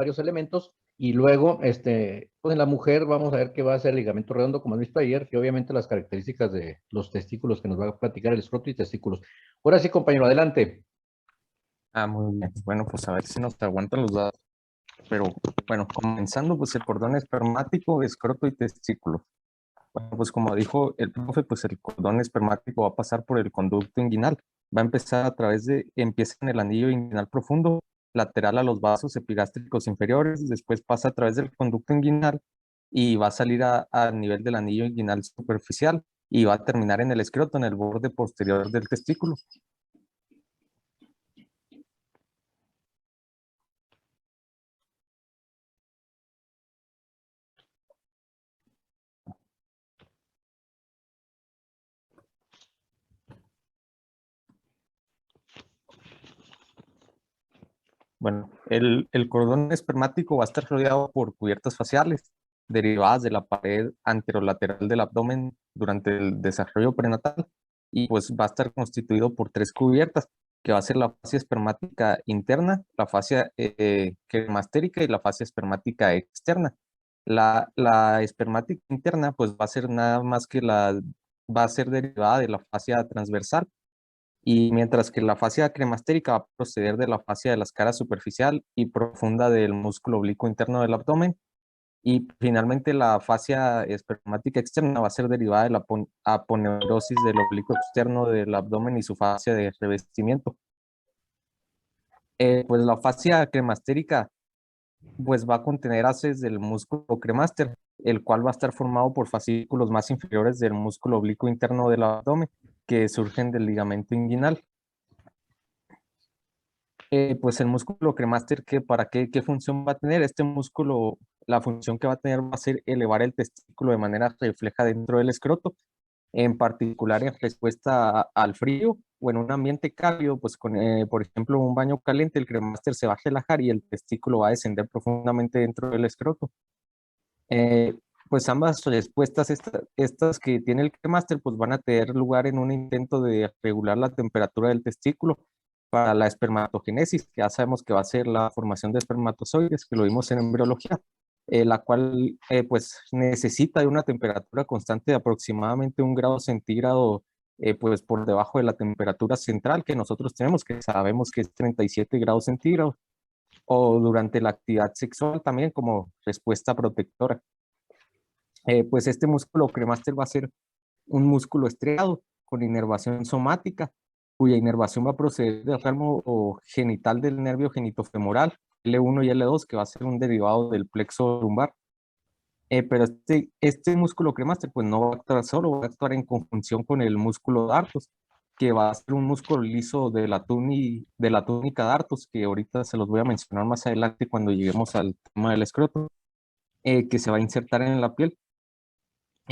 varios elementos, y luego, pues en la mujer vamos a ver qué va a ser el ligamento redondo, como han visto ayer, y obviamente las características de los testículos que nos va a platicar el escroto y testículos. Ahora sí, compañero, adelante. Ah, muy bien. Bueno, pues a ver si nos aguantan los datos. Pero bueno, comenzando, pues el cordón espermático, escroto y testículo. Bueno, pues como dijo el profe, pues el cordón espermático va a pasar por el conducto inguinal. Va a empezar empieza en el anillo inguinal profundo, lateral a los vasos epigástricos inferiores, después pasa a través del conducto inguinal y va a salir al nivel del anillo inguinal superficial y va a terminar en el escroto, en el borde posterior del testículo. Bueno, el cordón espermático va a estar rodeado por cubiertas faciales derivadas de la pared anterolateral del abdomen durante el desarrollo prenatal y pues va a estar constituido por tres cubiertas, que va a ser la fascia espermática interna, la fascia cremastérica y la fascia espermática externa. La espermática interna pues va a ser nada más que va a ser derivada de la fascia transversal y mientras que la fascia cremastérica va a proceder de la fascia de la escara superficial y profunda del músculo oblicuo interno del abdomen, y finalmente la fascia espermática externa va a ser derivada de la aponeurosis del oblicuo externo del abdomen y su fascia de revestimiento. Pues la fascia cremastérica pues va a contener haces del músculo cremaster, el cual va a estar formado por fascículos más inferiores del músculo oblicuo interno del abdomen que surgen del ligamento inguinal. Pues el músculo cremaster, ¿qué función va a tener? Este músculo, la función que va a tener va a ser elevar el testículo de manera refleja dentro del escroto, en particular en respuesta al frío o en un ambiente cálido, pues por ejemplo, un baño caliente, el cremaster se va a relajar y el testículo va a descender profundamente dentro del escroto. Eh, pues ambas respuestas, estas que tiene el cremaster, pues van a tener lugar en un intento de regular la temperatura del testículo para la espermatogénesis, que ya sabemos que va a ser la formación de espermatozoides, que lo vimos en embriología, la cual pues necesita de una temperatura constante de aproximadamente 1 grado centígrado, pues por debajo de la temperatura central que nosotros tenemos, que sabemos que es 37 grados centígrados, o durante la actividad sexual también como respuesta protectora. Pues este músculo cremaster va a ser un músculo estriado con inervación somática, cuya inervación va a proceder del ramo o genital del nervio genitofemoral, L1 y L2, que va a ser un derivado del plexo lumbar. Pero este músculo cremaster pues no va a actuar solo, va a actuar en conjunción con el músculo dartos, que va a ser un músculo liso de la túnica dartos, que ahorita se los voy a mencionar más adelante cuando lleguemos al tema del escroto, que se va a insertar en la piel.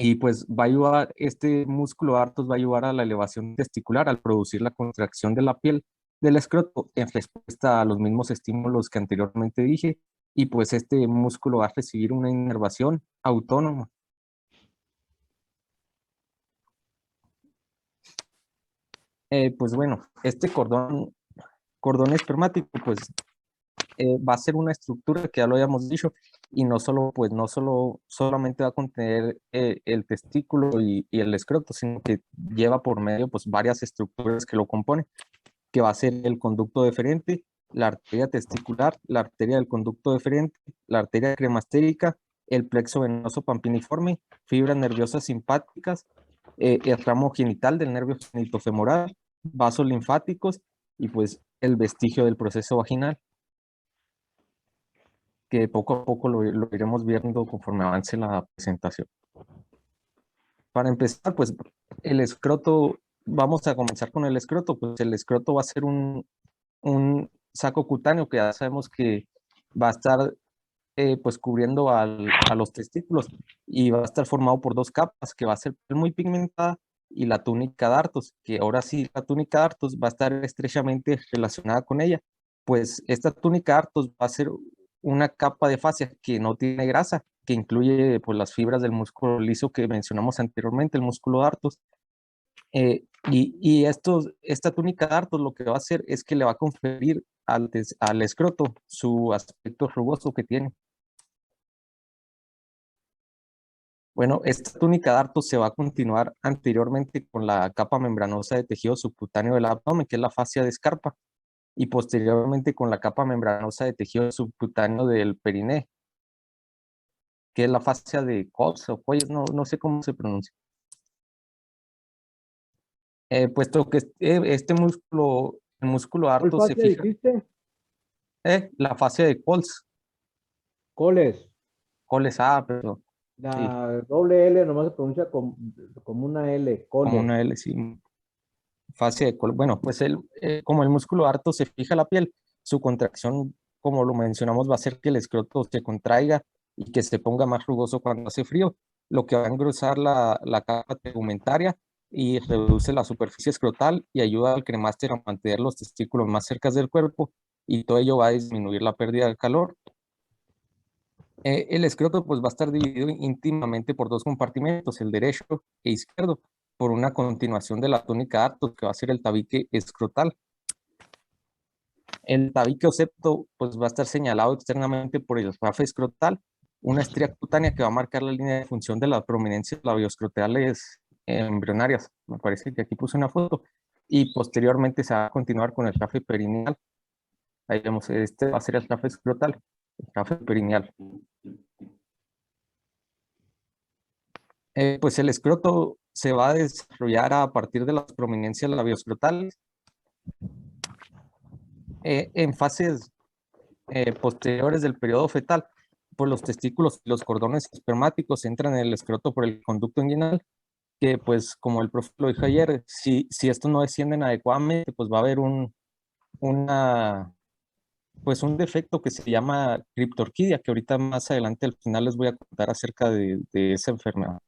Y pues va a ayudar, este músculo dartos va a ayudar a la elevación testicular al producir la contracción de la piel del escroto en respuesta a los mismos estímulos que anteriormente dije, y pues este músculo va a recibir una inervación autónoma. Pues bueno, este cordón espermático pues va a ser una estructura que ya lo habíamos dicho, y solamente va a contener el testículo y el escroto, sino que lleva por medio pues varias estructuras que lo componen, que va a ser el conducto deferente, la arteria testicular, la arteria del conducto deferente, la arteria cremastérica, el plexo venoso pampiniforme, fibras nerviosas simpáticas, el ramo genital del nervio genitofemoral, vasos linfáticos y pues el vestigio del proceso vaginal, que poco a poco lo iremos viendo conforme avance la presentación. Para empezar, pues el escroto, vamos a comenzar con el escroto, pues el escroto va a ser un saco cutáneo que ya sabemos que va a estar pues cubriendo a los testículos, y va a estar formado por dos capas, que va a ser muy pigmentada, y la túnica dartos, que ahora sí la túnica dartos va a estar estrechamente relacionada con ella, pues esta túnica dartos va a ser una capa de fascia que no tiene grasa, que incluye pues las fibras del músculo liso que mencionamos anteriormente, el músculo dartos, Esta túnica dartos lo que va a hacer es que le va a conferir al escroto su aspecto rugoso que tiene. Bueno, esta túnica dartos se va a continuar anteriormente con la capa membranosa de tejido subcutáneo del abdomen, que es la fascia de Scarpa, y posteriormente con la capa membranosa de tejido subcutáneo del periné, que es la fascia de Cox o Coyes, no sé cómo se pronuncia. Puesto que este músculo, el músculo ¿Cuál darto se fascia fija, dijiste? la fascia de Coles, Coles. perdón, sí, La doble L nomás se pronuncia como una L, como coles. una L, sí, fascia de Coles. Bueno, pues como el músculo darto se fija a la piel, su contracción, como lo mencionamos, va a hacer que el escroto se contraiga y que se ponga más rugoso cuando hace frío, lo que va a engrosar la capa tegumentaria y reduce la superficie escrotal y ayuda al cremaster a mantener los testículos más cerca del cuerpo, y todo ello va a disminuir la pérdida de calor. El escroto pues va a estar dividido íntimamente por dos compartimentos, el derecho e izquierdo, por una continuación de la túnica Atos, que va a ser el tabique escrotal. El tabique o septo pues va a estar señalado externamente por el rafe escrotal, una estría cutánea que va a marcar la línea de función de las prominencias labioescrotales embrionarias. Me parece que aquí puse una foto. Y posteriormente se va a continuar con el rafe perineal. Ahí vemos, este va a ser el rafe escrotal, el rafe perineal. Pues el escroto se va a desarrollar a partir de las prominencias labioescrotales en fases posteriores del periodo fetal. Pues los testículos y los cordones espermáticos entran en el escroto por el conducto inguinal, que pues como el profe lo dijo ayer, si estos no descienden adecuadamente, pues va a haber pues un defecto que se llama criptorquidia, que ahorita más adelante al final les voy a contar acerca de esa enfermedad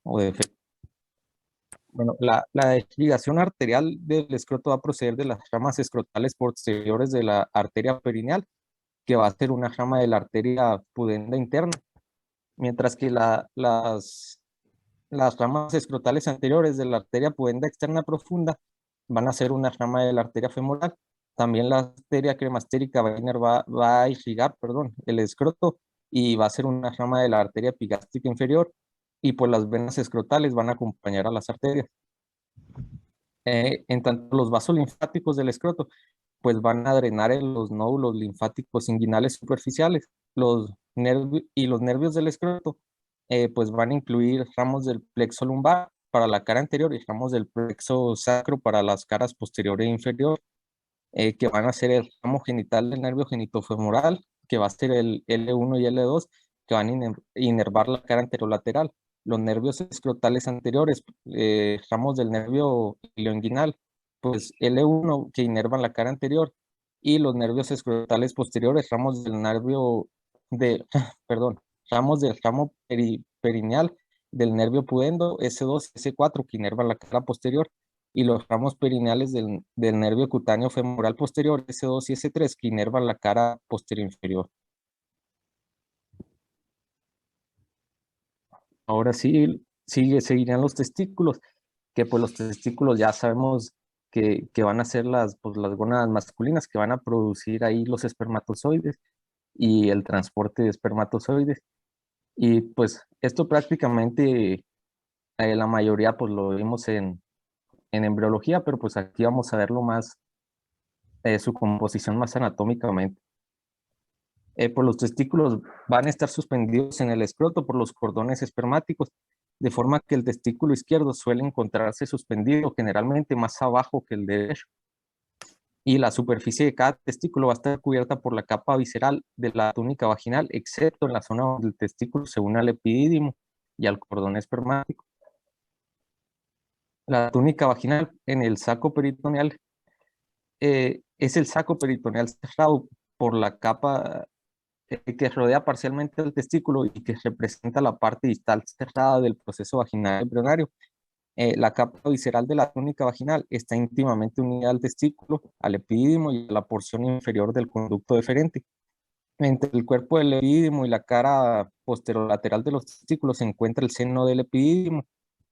o defecto. Bueno, la desligación arterial del escroto va a proceder de las ramas escrotales posteriores de la arteria perineal, que va a ser una rama de la arteria pudenda interna, mientras que las ramas escrotales anteriores de la arteria pudenda externa profunda van a ser una rama de la arteria femoral. También la arteria cremastérica va a irrigar, perdón, el escroto, y va a ser una rama de la arteria epigástrica inferior, y pues las venas escrotales van a acompañar a las arterias. En tanto, los vasos linfáticos del escroto pues van a drenar en los nódulos linfáticos inguinales superficiales. Los nervios del escroto pues van a incluir ramos del plexo lumbar para la cara anterior y ramos del plexo sacro para las caras posterior e inferior, que van a ser el ramo genital del nervio genitofemoral, que va a ser el L1 y L2, que van a inervar la cara anterolateral. Los nervios escrotales anteriores, ramos del nervio ilioinguinal, pues L1 que inervan la cara anterior, y los nervios escrotales posteriores, ramos del nervio de, perdón, ramos del ramo perineal del nervio pudendo, S2, S4 que inervan la cara posterior, y los ramos perineales del nervio cutáneo femoral posterior, S2 y S3, que inervan la cara posterior inferior. Ahora sí, seguirían los testículos, que pues los testículos ya sabemos que van a ser pues, las gónadas masculinas que van a producir ahí los espermatozoides y el transporte de espermatozoides. Y pues esto prácticamente la mayoría pues lo vimos en embriología, pero pues aquí vamos a verlo más, su composición más anatómicamente. Pues los testículos van a estar suspendidos en el escroto por los cordones espermáticos, de forma que el testículo izquierdo suele encontrarse suspendido generalmente más abajo que el derecho. Y la superficie de cada testículo va a estar cubierta por la capa visceral de la túnica vaginal, excepto en la zona donde el testículo se une al epidídimo y al cordón espermático. La túnica vaginal en el saco peritoneal es el saco peritoneal cerrado por la capa que rodea parcialmente el testículo y que representa la parte distal cerrada del proceso vaginal embrionario. La capa visceral de la túnica vaginal está íntimamente unida al testículo, al epidídimo y a la porción inferior del conducto deferente. Entre el cuerpo del epidídimo y la cara posterolateral de los testículos se encuentra el seno del epidídimo,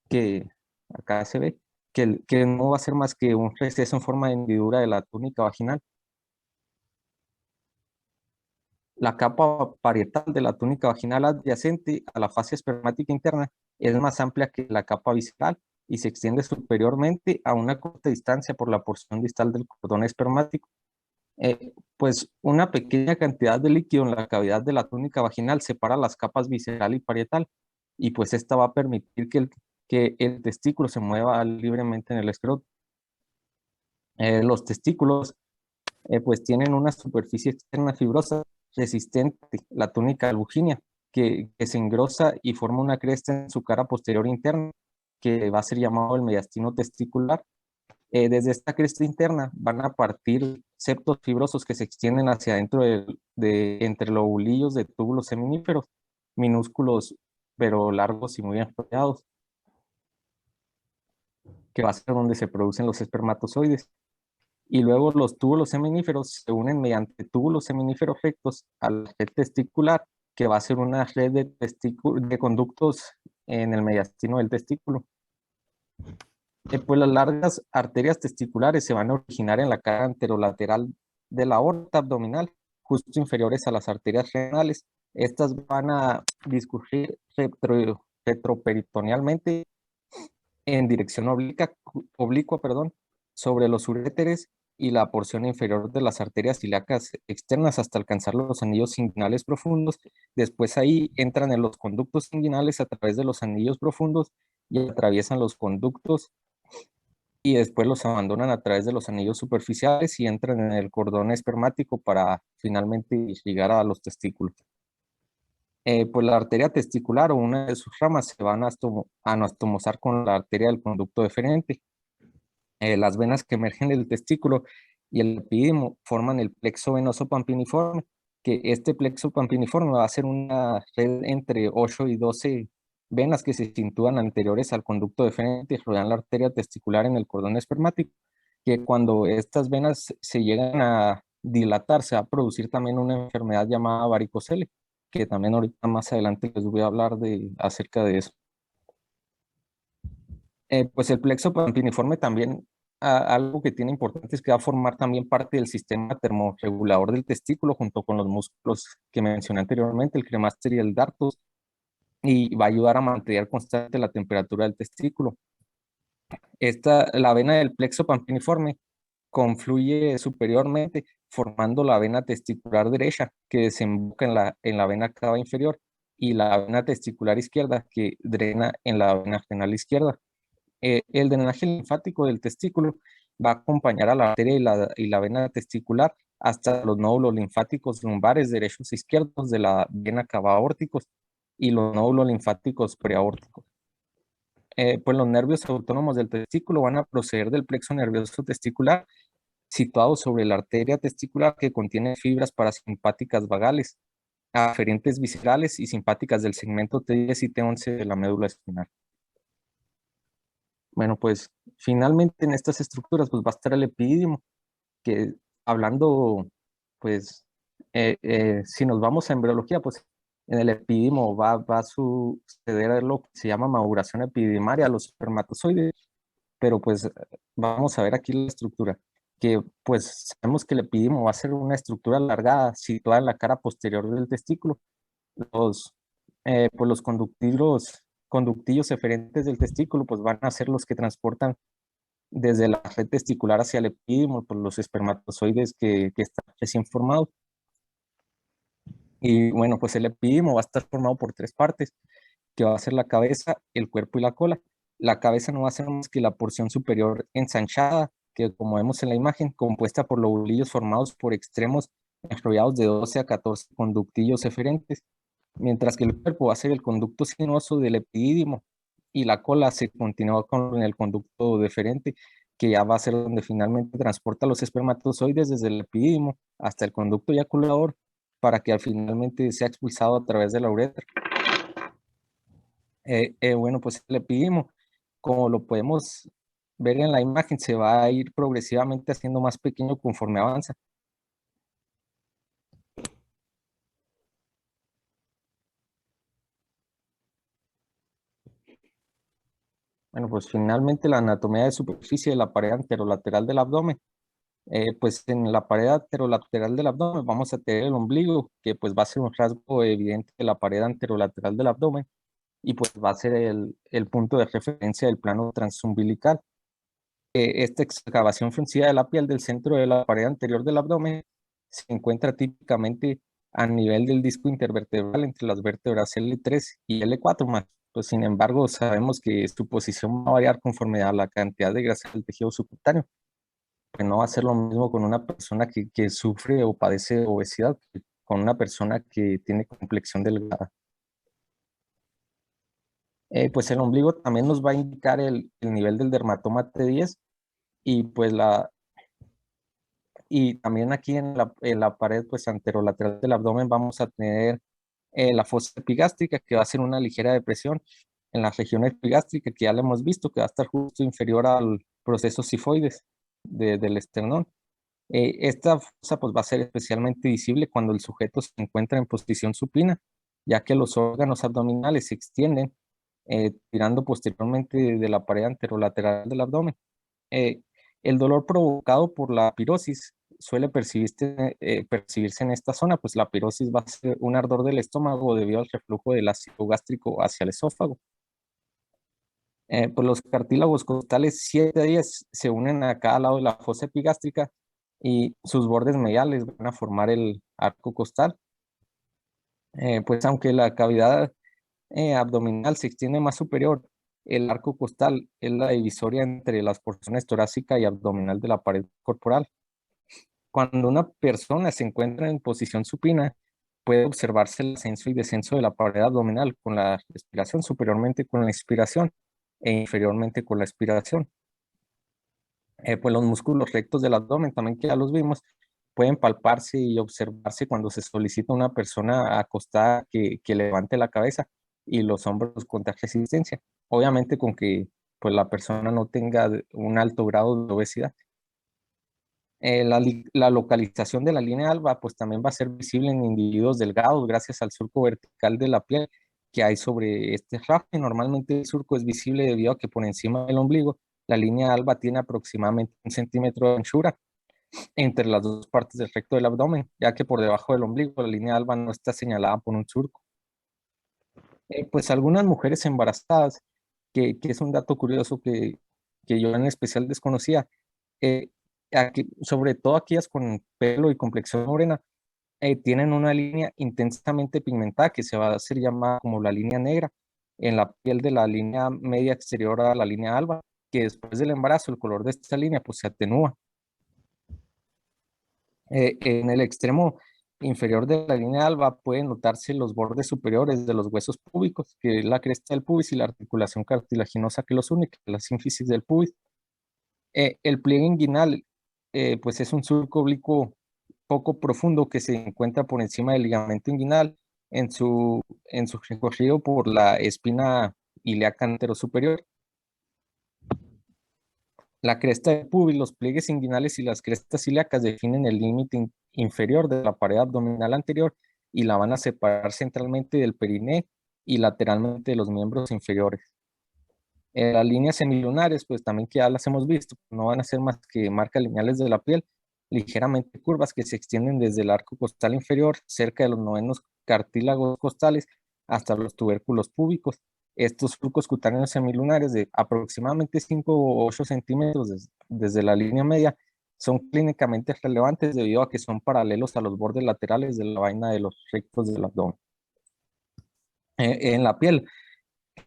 que acá se ve, que no va a ser más que un receso en forma de hendidura de la túnica vaginal. La capa parietal de la túnica vaginal adyacente a la fascia espermática interna es más amplia que la capa visceral y se extiende superiormente a una corta distancia por la porción distal del cordón espermático. Pues una pequeña cantidad de líquido en la cavidad de la túnica vaginal separa las capas visceral y parietal, y pues esta va a permitir que el testículo se mueva libremente en el escroto. Los testículos pues tienen una superficie externa fibrosa resistente, la túnica albuginea, que se engrosa y forma una cresta en su cara posterior interna, que va a ser llamado el mediastino testicular. Desde esta cresta interna van a partir septos fibrosos que se extienden hacia adentro entre los ovulillos de túbulos seminíferos, minúsculos pero largos y muy enrollados, que va a ser donde se producen los espermatozoides. Y luego los túbulos seminíferos se unen mediante túbulos seminíferos rectos a la red testicular, que va a ser una red de conductos en el mediastino del testículo. Pues las largas arterias testiculares se van a originar en la cara anterolateral de la aorta abdominal, justo inferiores a las arterias renales. Estas van a discurrir retroperitonealmente en dirección oblicua, sobre los uréteres y la porción inferior de las arterias ilíacas externas hasta alcanzar los anillos inguinales profundos. Después ahí entran en los conductos inguinales a través de los anillos profundos y atraviesan los conductos y después los abandonan a través de los anillos superficiales y entran en el cordón espermático para finalmente llegar a los testículos. Pues la arteria testicular o una de sus ramas se van a anastomosar con la arteria del conducto deferente. Las venas que emergen del testículo y el epidídimo forman el plexo venoso pampiniforme, que este plexo pampiniforme va a ser una red entre 8 y 12 venas que se sitúan anteriores al conducto deferente y rodean la arteria testicular en el cordón espermático, que cuando estas venas se llegan a dilatar, se va a producir también una enfermedad llamada varicocele, que también ahorita más adelante les voy a hablar acerca de eso. Pues el plexo pampiniforme también, algo que tiene importante es que va a formar también parte del sistema termorregulador del testículo junto con los músculos que mencioné anteriormente, el cremaster y el dartos, y va a ayudar a mantener constante la temperatura del testículo. La vena del plexo pampiniforme confluye superiormente formando la vena testicular derecha que desemboca en la vena cava inferior y la vena testicular izquierda que drena en la vena renal izquierda. El drenaje linfático del testículo va a acompañar a la arteria y la vena testicular hasta los nódulos linfáticos lumbares derechos e izquierdos de la vena cava aórticos y los nódulos linfáticos preaórticos. Pues los nervios autónomos del testículo van a proceder del plexo nervioso testicular situado sobre la arteria testicular que contiene fibras parasimpáticas vagales, aferentes viscerales y simpáticas del segmento T10 y T11 de la médula espinal. Bueno, pues finalmente en estas estructuras pues va a estar el epidídimo, que hablando, pues, si nos vamos a embriología, pues en el epidídimo va a suceder lo que se llama maduración epididimaria a los espermatozoides, pero pues vamos a ver aquí la estructura, que pues sabemos que el epidídimo va a ser una estructura alargada situada en la cara posterior del testículo. Pues los conductillos eferentes del testículo pues van a ser los que transportan desde la red testicular hacia el epidídimo por los espermatozoides que están recién formados. Y bueno, pues el epidídimo va a estar formado por tres partes, que va a ser la cabeza, el cuerpo y la cola. La cabeza no va a ser más que la porción superior ensanchada, que como vemos en la imagen, compuesta por lobulillos formados por extremos enrollados de 12 a 14 conductillos eferentes, mientras que el cuerpo va a ser el conducto sinuoso del epidídimo y la cola se continúa con el conducto deferente, que ya va a ser donde finalmente transporta los espermatozoides desde el epidídimo hasta el conducto eyaculador para que finalmente sea expulsado a través de la uretra. Bueno, pues el epidídimo, como lo podemos ver en la imagen, se va a ir progresivamente haciendo más pequeño conforme avanza. Bueno, pues finalmente la anatomía de superficie de la pared anterolateral del abdomen. Pues en la pared anterolateral del abdomen vamos a tener el ombligo, que pues va a ser un rasgo evidente de la pared anterolateral del abdomen y pues va a ser el punto de referencia del plano transumbilical. Esta excavación fruncida de la piel del centro de la pared anterior del abdomen se encuentra típicamente a nivel del disco intervertebral entre las vértebras L3 y L4 más. Pues sin embargo, sabemos que su posición va a variar conforme a la cantidad de grasa del tejido subcutáneo, que no va a ser lo mismo con una persona que sufre o padece obesidad que con una persona que tiene complexión delgada. Pues el ombligo también nos va a indicar el nivel del dermatoma T10 y pues y también aquí en la pared pues anterolateral del abdomen vamos a tener la fosa epigástrica, que va a ser una ligera depresión en la región epigástrica, que ya la hemos visto, que va a estar justo inferior al proceso sifoides del esternón. Esta fosa pues va a ser especialmente visible cuando el sujeto se encuentra en posición supina, ya que los órganos abdominales se extienden tirando posteriormente de la pared anterolateral del abdomen. Eh, el dolor provocado por la pirosis suele percibirse en esta zona, pues la pirosis va a ser un ardor del estómago debido al reflujo del ácido gástrico hacia el esófago. Pues los cartílagos costales 7 a 10 se unen a cada lado de la fosa epigástrica y sus bordes mediales van a formar el arco costal. Pues aunque la cavidad abdominal se extiende más superior, el arco costal es la divisoria entre las porciones torácica y abdominal de la pared corporal. Cuando una persona se encuentra en posición supina, puede observarse el ascenso y descenso de la pared abdominal con la respiración, superiormente con la inspiración e inferiormente con la expiración. Pues los músculos rectos del abdomen, también que ya los vimos, pueden palparse y observarse cuando se solicita a una persona acostada que levante la cabeza y los hombros contra resistencia. Obviamente con que pues, la persona no tenga un alto grado de obesidad. La localización de la línea alba pues también va a ser visible en individuos delgados gracias al surco vertical de la piel que hay sobre este rafe. Normalmente el surco es visible debido a que por encima del ombligo la línea alba tiene aproximadamente 1 centímetro de anchura entre las dos partes del recto del abdomen, ya que por debajo del ombligo la línea alba no está señalada por un surco. Pues algunas mujeres embarazadas, que es un dato curioso que yo en especial desconocía, eh, sobre todo aquellas con pelo y complexión morena, tienen una línea intensamente pigmentada que se va a hacer llamada como la línea negra en la piel de la línea media exterior a la línea alba, que después del embarazo el color de esta línea pues se atenúa. En el extremo inferior de la línea alba pueden notarse los bordes superiores de los huesos púbicos, que es la cresta del pubis y la articulación cartilaginosa que los une, que es la sínfisis del pubis. El pliegue inguinal, pues es un surco oblicuo poco profundo que se encuentra por encima del ligamento inguinal en su recorrido por la espina ilíaca anterosuperior. La cresta del pubis, los pliegues inguinales y las crestas ilíacas definen el límite inferior de la pared abdominal anterior y la van a separar centralmente del periné y lateralmente de los miembros inferiores. Las líneas semilunares, pues también que ya las hemos visto, no van a ser más que marcas lineales de la piel, ligeramente curvas que se extienden desde el arco costal inferior, cerca de los novenos cartílagos costales, hasta los tubérculos púbicos. Estos surcos cutáneos semilunares de aproximadamente 5 o 8 centímetros desde la línea media son clínicamente relevantes debido a que son paralelos a los bordes laterales de la vaina de los rectos del abdomen. En la piel,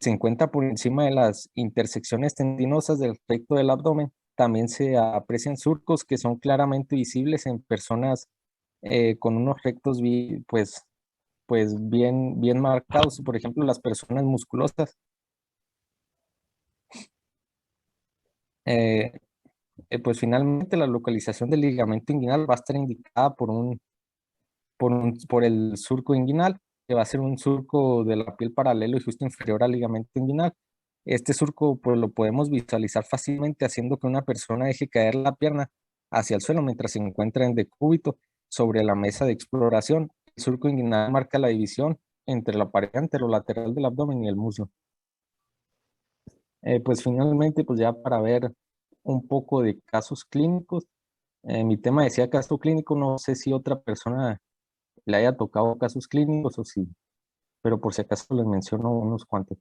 se encuentra por encima de las intersecciones tendinosas del recto del abdomen. También se aprecian surcos que son claramente visibles en personas con unos rectos pues bien marcados. Por ejemplo, las personas musculosas. Eh, pues finalmente la localización del ligamento inguinal va a estar indicada por el surco inguinal, que va a ser un surco de la piel paralelo y justo inferior al ligamento inguinal. Este surco pues lo podemos visualizar fácilmente haciendo que una persona deje caer la pierna hacia el suelo mientras se encuentra en decúbito sobre la mesa de exploración. El surco inguinal marca la división entre la pared anterolateral del abdomen y el muslo. Pues finalmente, pues ya para ver un poco de casos clínicos, mi tema decía caso clínico, no sé si otra persona le haya tocado casos clínicos o sí, pero por si acaso les menciono unos cuantos.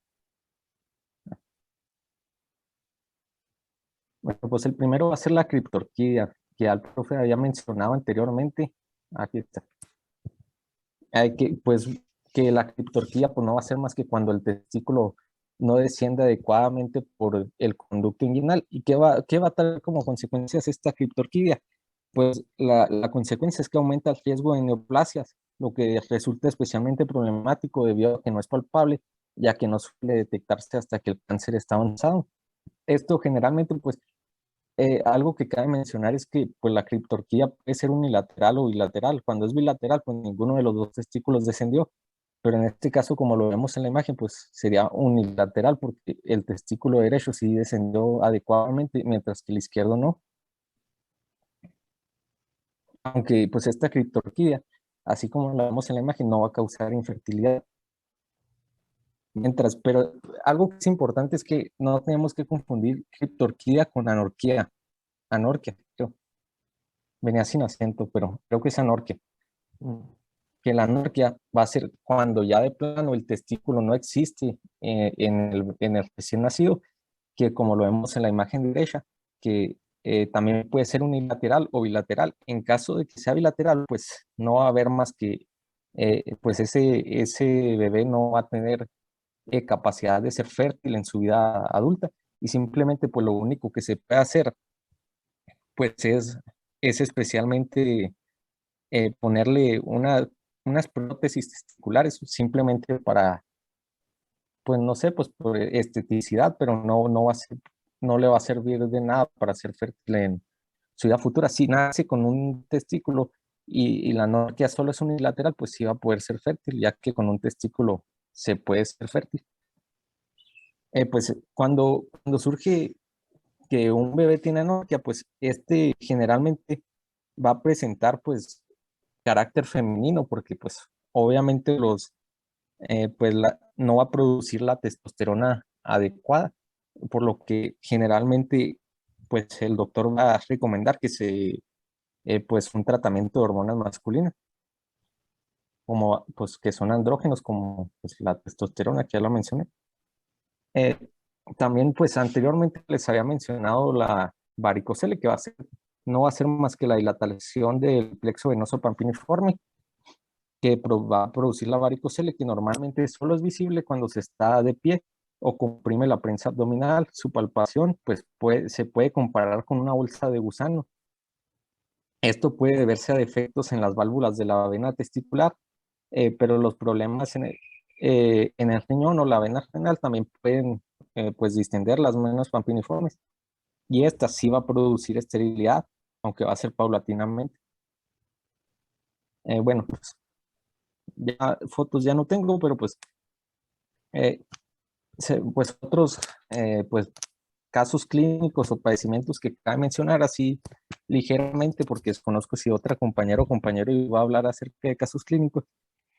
Bueno, pues el primero va a ser la criptorquidia, que al profe había mencionado anteriormente. Aquí está. Hay que, pues, que la criptorquía pues, no va a ser más que cuando el testículo no desciende adecuadamente por el conducto inguinal. ¿Y qué va a traer como consecuencias esta criptorquidia? Pues la consecuencia es que aumenta el riesgo de neoplasias, lo que resulta especialmente problemático debido a que no es palpable, ya que no suele detectarse hasta que el cáncer está avanzado. Esto generalmente, pues, algo que cabe mencionar es que pues, la criptorquía puede ser unilateral o bilateral. Cuando es bilateral, pues ninguno de los dos testículos descendió. Pero en este caso, como lo vemos en la imagen, pues sería unilateral porque el testículo derecho sí descendió adecuadamente, mientras que el izquierdo no. Aunque pues esta criptorquía, así como lo vemos en la imagen, no va a causar infertilidad. Mientras, pero algo que es importante es que no tenemos que confundir criptorquía con anorquía. Anorquia, creo. Venía sin acento, pero creo que es anorquia. Que la anorquia va a ser cuando ya de plano el testículo no existe en el recién nacido, que como lo vemos en la imagen derecha, que también puede ser unilateral o bilateral. En caso de que sea bilateral, pues no va a haber más que, pues ese bebé no va a tener capacidad de ser fértil en su vida adulta y simplemente pues lo único que se puede hacer pues es especialmente ponerle unas prótesis testiculares simplemente para, pues no sé, pues por esteticidad, pero no va a ser, no le va a servir de nada para ser fértil en su vida futura. Si nace con un testículo y la anorquia solo es unilateral, pues sí va a poder ser fértil, ya que con un testículo se puede ser fértil. Pues cuando surge que un bebé tiene anorquia, pues este generalmente va a presentar pues carácter femenino, porque pues obviamente pues no va a producir la testosterona adecuada, por lo que generalmente pues el doctor va a recomendar que pues un tratamiento de hormonas masculinas, como pues que son andrógenos, como pues la testosterona, que ya lo mencioné. Eh, También pues anteriormente les había mencionado la varicocele, que no va a ser más que la dilatación del plexo venoso pampiniforme, que va a producir la varicocele, que normalmente solo es visible cuando se está de pie o comprime la prensa abdominal. Su palpación pues se puede comparar con una bolsa de gusano. Esto puede deberse a defectos en las válvulas de la vena testicular, pero los problemas en el riñón o la vena renal también pueden pues distender las venas pampiniformes, y esta sí va a producir esterilidad, aunque va a ser paulatinamente. Bueno, pues ya fotos ya no tengo, pero pues eh, pues otros pues casos clínicos o padecimientos que cabe mencionar así ligeramente, porque desconozco si otra compañera o compañero iba a hablar acerca de casos clínicos,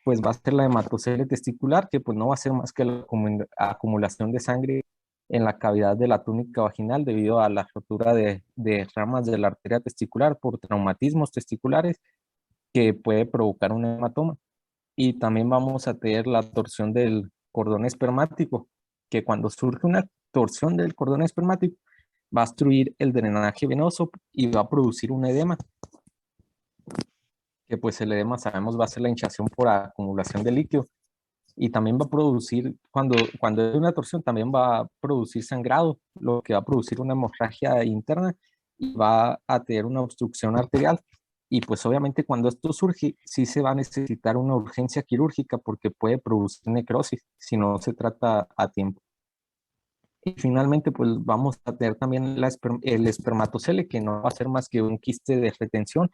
pues va a ser la hematocele testicular, que pues no va a ser más que la acumulación de sangre en la cavidad de la túnica vaginal debido a la rotura de ramas de la arteria testicular por traumatismos testiculares que puede provocar un hematoma. Y también vamos a tener la torsión del cordón espermático, que cuando surge una torsión del cordón espermático va a obstruir el drenaje venoso y va a producir un edema, que pues el edema sabemos va a ser la hinchazón por acumulación de líquido. Y también va a producir, cuando hay una torsión, también va a producir sangrado, lo que va a producir una hemorragia interna y va a tener una obstrucción arterial. Y pues obviamente cuando esto surge, sí se va a necesitar una urgencia quirúrgica porque puede producir necrosis si no se trata a tiempo. Y finalmente, pues vamos a tener también el espermatocele, que no va a ser más que un quiste de retención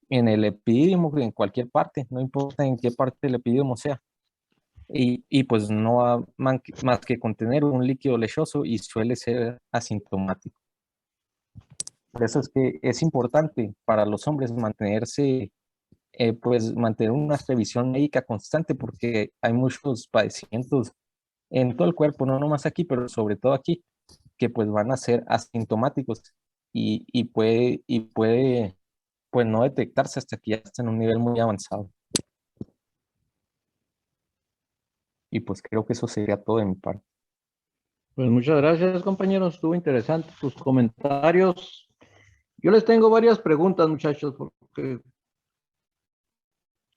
en el epidídimo, en cualquier parte, no importa en qué parte del epidídimo sea. Y pues no va más que contener un líquido lechoso y suele ser asintomático. Por eso es que es importante para los hombres mantenerse, pues mantener una revisión médica constante, porque hay muchos padecimientos en todo el cuerpo, no nomás aquí, pero sobre todo aquí, que pues van a ser asintomáticos y puede pues no detectarse hasta que ya está en un nivel muy avanzado. Y pues creo que eso sería todo de mi parte. Pues muchas gracias, compañeros. Estuvo interesante tus comentarios. Yo les tengo varias preguntas, muchachos, porque,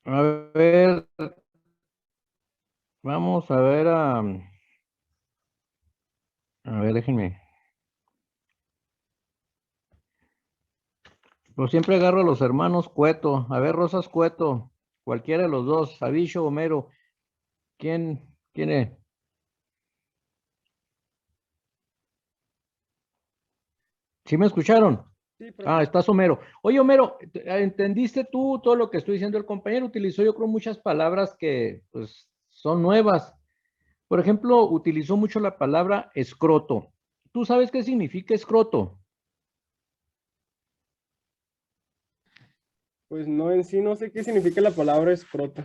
a ver, vamos a ver, déjenme. Pues siempre agarro a los hermanos Cueto. A ver, Rosas Cueto, cualquiera de los dos, Avisho, Homero, ¿quién es? ¿Sí me escucharon? Sí, Ah, profe. estás Homero. Oye, Homero, ¿entendiste tú todo lo que estoy diciendo? El compañero utilizó, yo creo, muchas palabras que, pues, son nuevas. Por ejemplo, utilizó mucho la palabra escroto. ¿Tú sabes qué significa escroto? Pues no, en sí no sé qué significa la palabra escroto,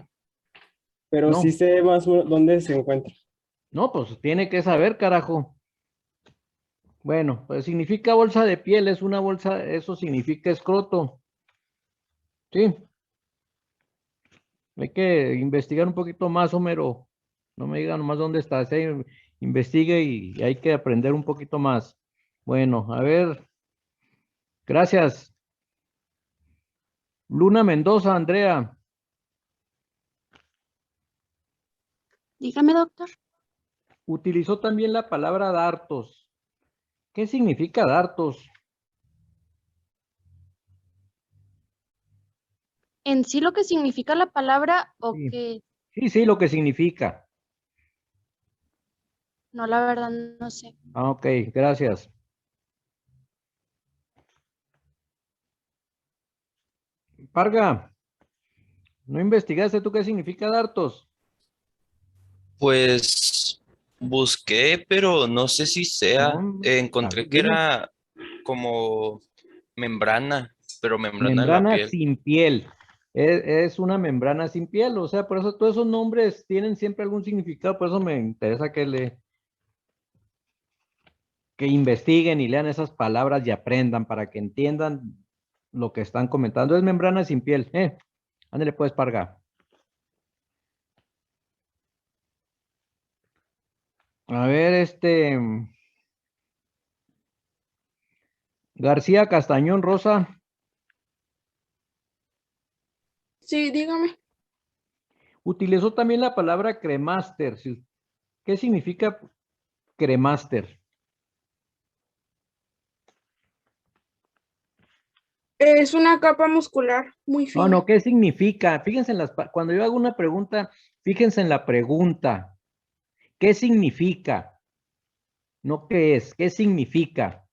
pero sí No, sé más dónde se encuentra. no, pues tiene que saber, carajo. Bueno, pues significa bolsa de piel, es una bolsa, eso significa escroto. Sí, hay que investigar un poquito más, Homero. No me digan nomás dónde estás, investigue y hay que aprender un poquito más. Bueno, a ver, gracias. Luna Mendoza, Andrea, Dígame, doctor. utilizó también la palabra dartos. ¿Qué significa dartos? En sí lo que significa la palabra o Sí, que sí, lo que significa. no, la verdad no sé. Ah, ok, gracias. Parga, ¿no investigaste tú qué significa dartos? Pues busqué, pero no sé si sea. No, a Encontré ver, que dime. era como membrana, pero membrana de la Membrana piel. sin piel. Es una membrana sin piel, o sea, por eso todos esos nombres tienen siempre algún significado, por eso me interesa que investiguen y lean esas palabras y aprendan para que entiendan lo que están comentando. Es membrana sin piel. Ándale pues, Parga. A ver, García Castañón Rosa Sí, dígame. utilizó también la palabra cremaster. ¿Qué significa cremaster? Es una capa muscular muy No, no, fina. ¿qué significa? Fíjense cuando yo hago una pregunta, fíjense en la pregunta. ¿Qué significa? No qué es, ¿qué significa?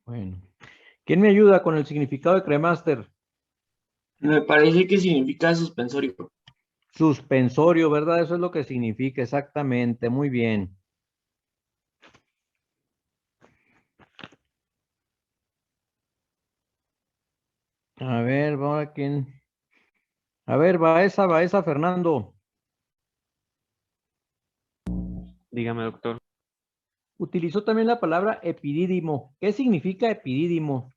Bueno, ¿quién me ayuda con el significado de cremaster? Me parece que significa suspensorio. Suspensorio, ¿verdad? Eso es lo que significa exactamente. Muy bien. A ver, vamos a quién. A ver, Baeza, Fernando. Dígame, doctor. Utilizó también la palabra epidídimo. ¿Qué significa epidídimo?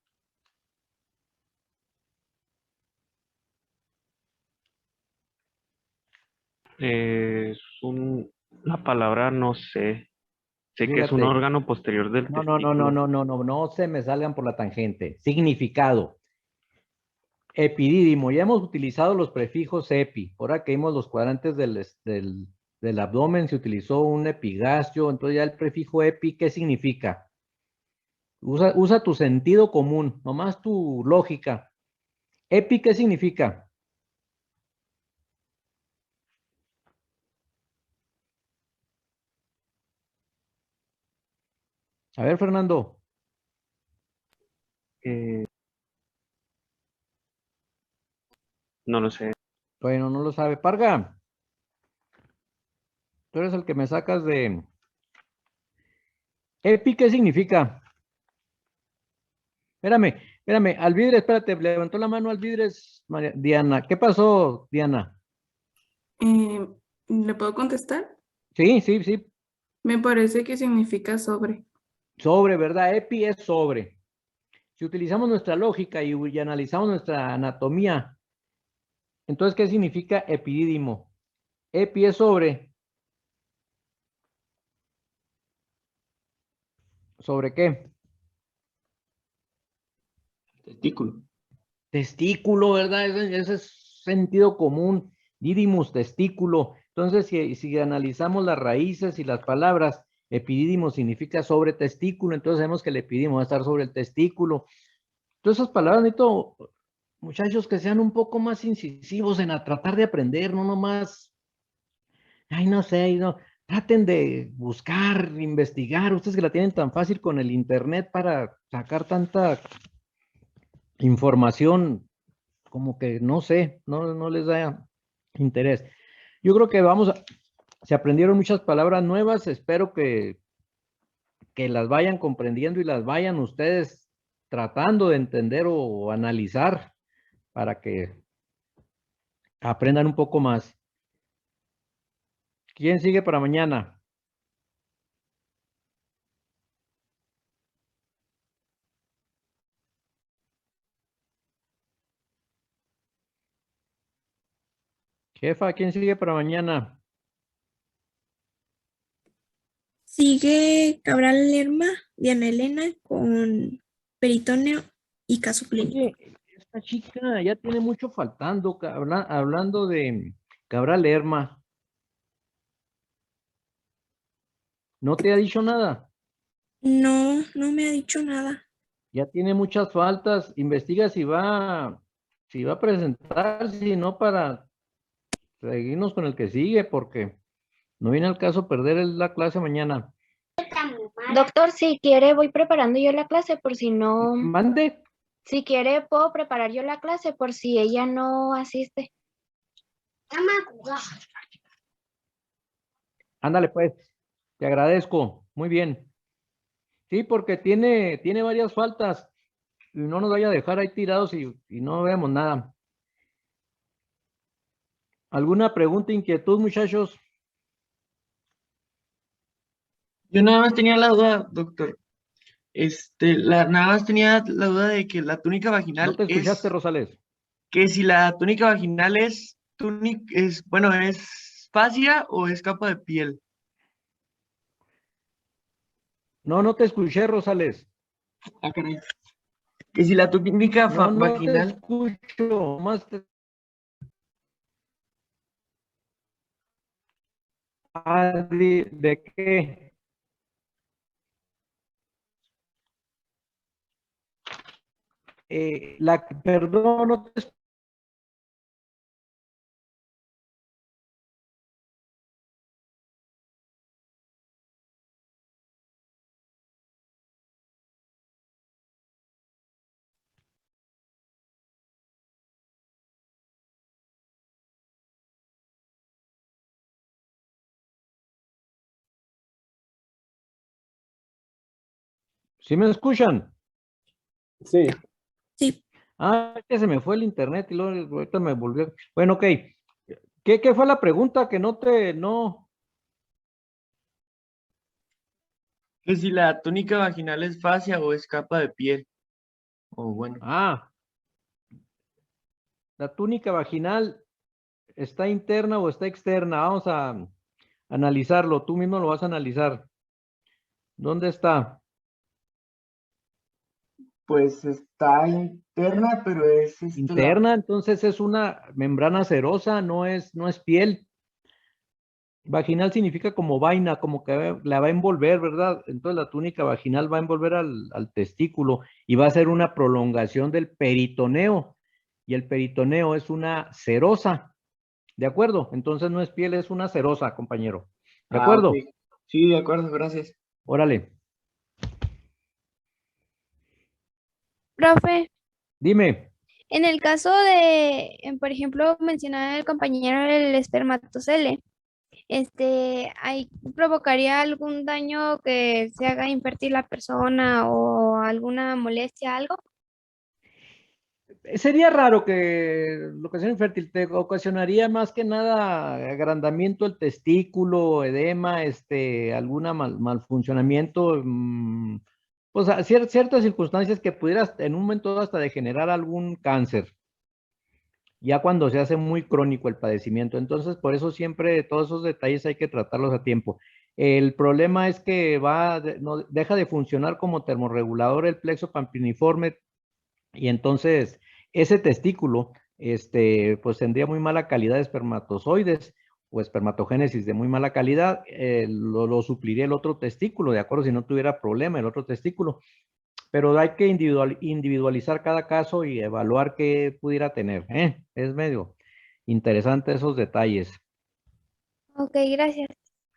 Es la palabra no sé. Sé que es un Fíjate. órgano posterior del testículo. No se me salgan por la tangente. Significado. Epidídimo. Ya hemos utilizado los prefijos epi. Ahora que vimos los cuadrantes del abdomen, se utilizó un epigastrio. Entonces ya el prefijo epi, ¿qué significa? Usa tu sentido común, nomás tu lógica. Epi, ¿qué significa? A ver, Fernando. Eh, no lo sé. Bueno, no lo sabe. Parga, tú eres el que me sacas de... Epi, ¿qué significa? Espérame, Alvidres, espérate, levantó la mano Alvidres, Diana. ¿Qué pasó, Diana? ¿Le puedo contestar? Sí. Me parece que significa sobre. Sobre, ¿verdad? Epi es sobre. Si utilizamos nuestra lógica y analizamos nuestra anatomía, entonces, ¿qué significa epidídimo? Epi es sobre. ¿Sobre qué? Testículo. Testículo, ¿verdad? Ese es sentido común. Didymus, testículo. Entonces, si analizamos las raíces y las palabras, epidídimo significa sobre testículo, entonces sabemos que el epidídimo va a estar sobre el testículo. Todas esas palabras, necesito, muchachos, que sean un poco más incisivos en tratar de aprender, no nomás, no sé, no, traten de buscar, investigar, ustedes que la tienen tan fácil con el internet para sacar tanta información, como que no sé, no les da interés. Yo creo que se aprendieron muchas palabras nuevas, espero que las vayan comprendiendo y las vayan ustedes tratando de entender o analizar para que aprendan un poco más. ¿Quién sigue para mañana? Jefa, ¿quién sigue para mañana? Sigue Cabral Lerma, Diana Elena con peritoneo y caso clínico. Oye, esta chica ya tiene mucho faltando, hablando de Cabral Lerma. ¿No te ha dicho nada? No, no me ha dicho nada. Ya tiene muchas faltas. Investiga si va a presentar, si no, para seguirnos con el que sigue, porque no viene al caso perder la clase mañana. Doctor, si quiere, voy preparando yo la clase por si no. Mande. Si quiere, puedo preparar yo la clase por si ella no asiste. Ándale, pues. Te agradezco. Muy bien. Sí, porque tiene varias faltas. Y no nos vaya a dejar ahí tirados y no veamos nada. ¿Alguna pregunta, inquietud, muchachos? Yo nada más tenía la duda, doctor. Nada más tenía la duda de que la túnica ¿No vaginal te escuchaste, Rosales? que si la túnica vaginal es bueno, ¿es fascia o es capa de piel? No te escuché, Rosales. Ah, caray. Que si la túnica No te vaginal, escucho. ¿De qué? Perdón, no te ¿Sí me escuchan? Sí. Sí, Es que se me fue el internet y luego ahorita me volvió. Bueno, ok. ¿Qué fue la pregunta que no? que si la túnica vaginal es fascia o es capa de piel. O bueno. La túnica vaginal está interna o está externa. Vamos a analizarlo. Tú mismo lo vas a analizar. ¿Dónde está? Pues está interna, pero es Interna, entonces es una membrana serosa, no es piel. Vaginal significa como vaina, como que la va a envolver, ¿verdad? Entonces la túnica vaginal va a envolver al testículo y va a ser una prolongación del peritoneo. Y el peritoneo es una serosa, ¿de acuerdo? Entonces no es piel, es una serosa, compañero. ¿De Ok. acuerdo? Sí, de acuerdo, gracias. Órale, Profe, dime. en el caso de, por ejemplo, mencionaba el compañero el espermatocele, ¿provocaría algún daño que se haga infértil la persona o alguna molestia, algo? Sería raro que la ocasión infértil te ocasionaría más que nada agrandamiento del testículo, edema, alguna malfuncionamiento, pues ciertas circunstancias que pudieras en un momento dado hasta degenerar algún cáncer, ya cuando se hace muy crónico el padecimiento. Entonces, por eso siempre todos esos detalles hay que tratarlos a tiempo. El problema es que no, deja de funcionar como termorregulador el plexo pampiniforme y entonces ese testículo, pues tendría muy mala calidad de espermatozoides o espermatogénesis de muy mala calidad, lo supliría el otro testículo, de acuerdo, si no tuviera problema el otro testículo. Pero hay que individualizar cada caso y evaluar qué pudiera tener, ¿eh? Es medio interesante esos detalles. Ok, gracias.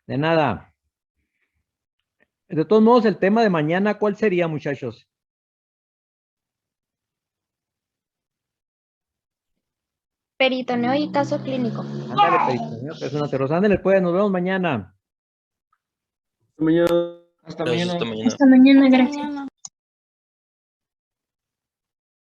De nada. De todos modos, el tema de mañana, ¿cuál sería, muchachos? Peritoneo y caso clínico. Ándale, peritoneo, persona cerosa. Ándale, pues, nos vemos mañana. Mañana. Hasta mañana. Hasta mañana. Hasta mañana, gracias.